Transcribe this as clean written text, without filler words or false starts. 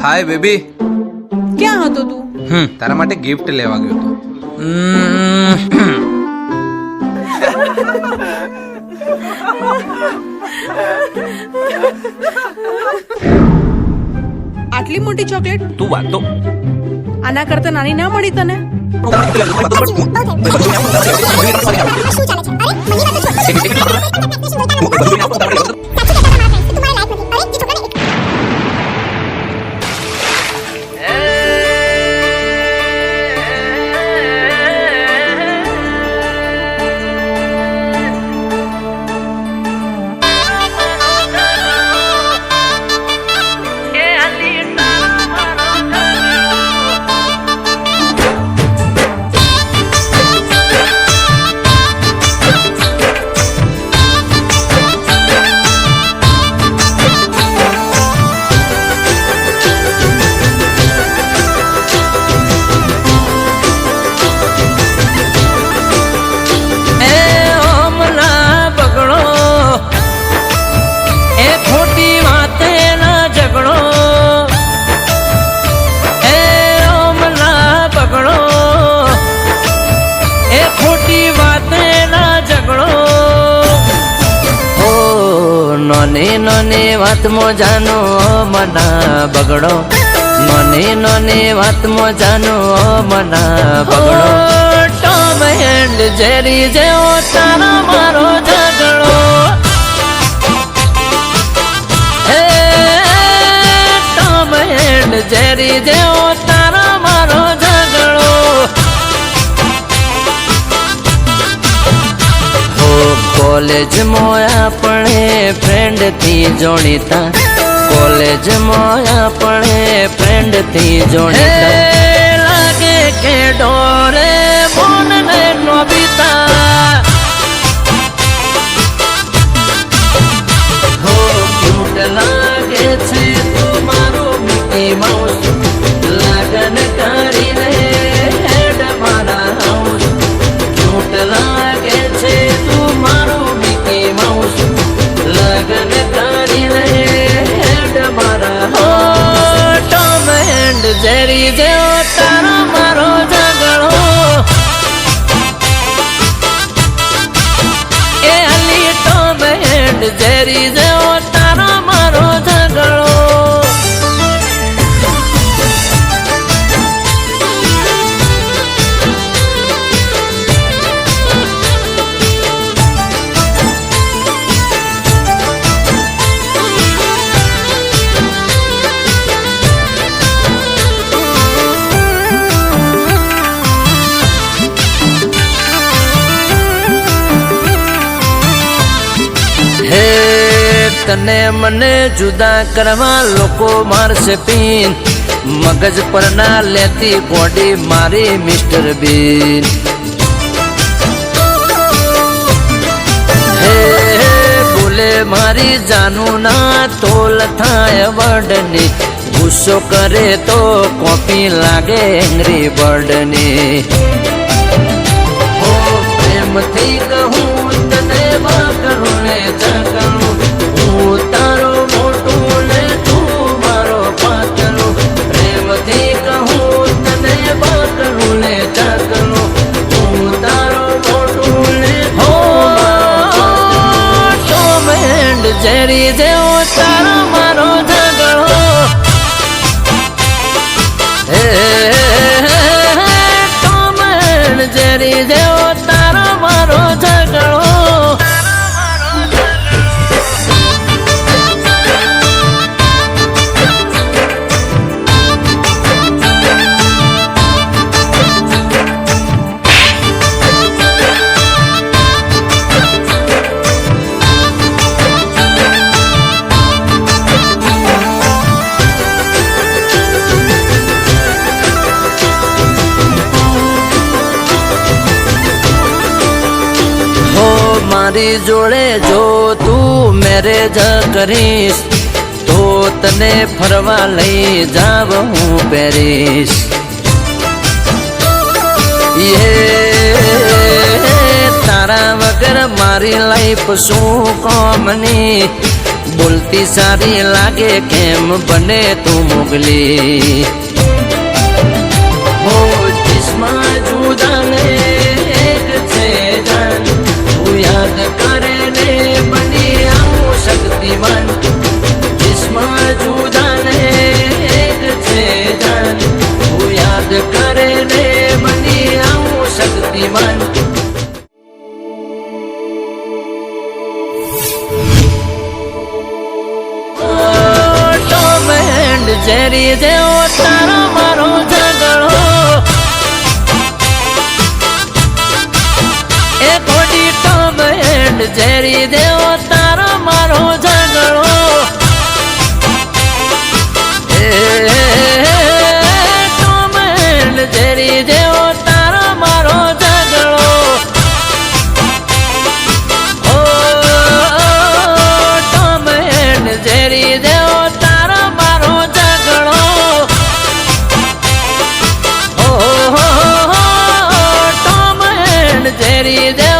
હાય baby. ક્યાં હતો તું? તારા માટે ગિફ્ટ લેવા ગયો હતો. આટલી મોટી ચોકલેટ? તું વાત તો આના કરતા નાની ના મળી તને? નોની નોની વાતમાં જાનો મના બગડો, નોની નોની વાતમાં જાનો મના બગડો. ટોમ એન્ડ જેરી જેવો તારો મારો ઝઘડો, હે ટોમ એન્ડ જેરી જેવો તારો મારો ઝઘડો. કોલેજમાં આપણે ફ્રેન્ડ થી જોડીતા, કોલેજમાં આપણે ફ્રેન્ડ થી જોડીતા. લાગે કે ડોરે મોન ને નોબિતા, હો ક્યુટ લાગે છે તું મારો મિકી માઉસ. લગન કરીને હેડ મારા હાઉસ, ક્યુટ લાગે છે તું મારો મિકી માઉસ. લગન કરીને હેડ મારા હો. ટોમ એન્ડ જેરી જેવો તારો મારો ઝઘડો, એ અલી ટોમ એન્ડ જેરી જેવો તારો મારો ઝઘડો. તને મને જુદા કરવા લોકો મારશે પીન, મગજ પર ના લેતી બોડી મારી મિસ્ટર બીન. હે બોલે મારી જાનું ના તોલ થાય બર્ડની, ગુસ્સો કરે તો કોપી લાગે એંગ્રી બર્ડની. હો પ્રેમથી કહું તને વાકરું ને ચકલું, હું તારો મોટું ને તું મારો પાતળું. પ્રેમથી કહું તને વાકરું ને ચકલું, હું તારો મોટું ને તું મારો. ટોમ એન્ડ જેરી જેવો તારો મારો ઝઘડો, હે ટોમ એન્ડ જેરી જેવો તારો મારો ઝઘડો. મારી જોડે જો તું મેરેજ કરીશ તો તને ફરવા લઈ જાવ હું પેરિસ. તારા વગર મારી લાઈફ શું કોમની, બોલતી સારી લાગે કેમ બને તું મોગલી ઓ જિસ્મા જુદાને એક છે જાન તું યાદ કરે ને બની આવું શક્તિમાન જિસ્મા જુદાને એક છે જાન તું યાદ કરે ને બની આવું શક્તિમાન જેરી જેવો તારો મારો ઝઘડો એ કોડી ટોમ એન્ડ જેરી જેવો તારો મારો ઝઘડો એ ટોમ એન્ડ જેરી જેવો તારો મારો ઝઘડો ઓ ટોમ એન્ડ જેરી જેવો તારો મારો જેરી દે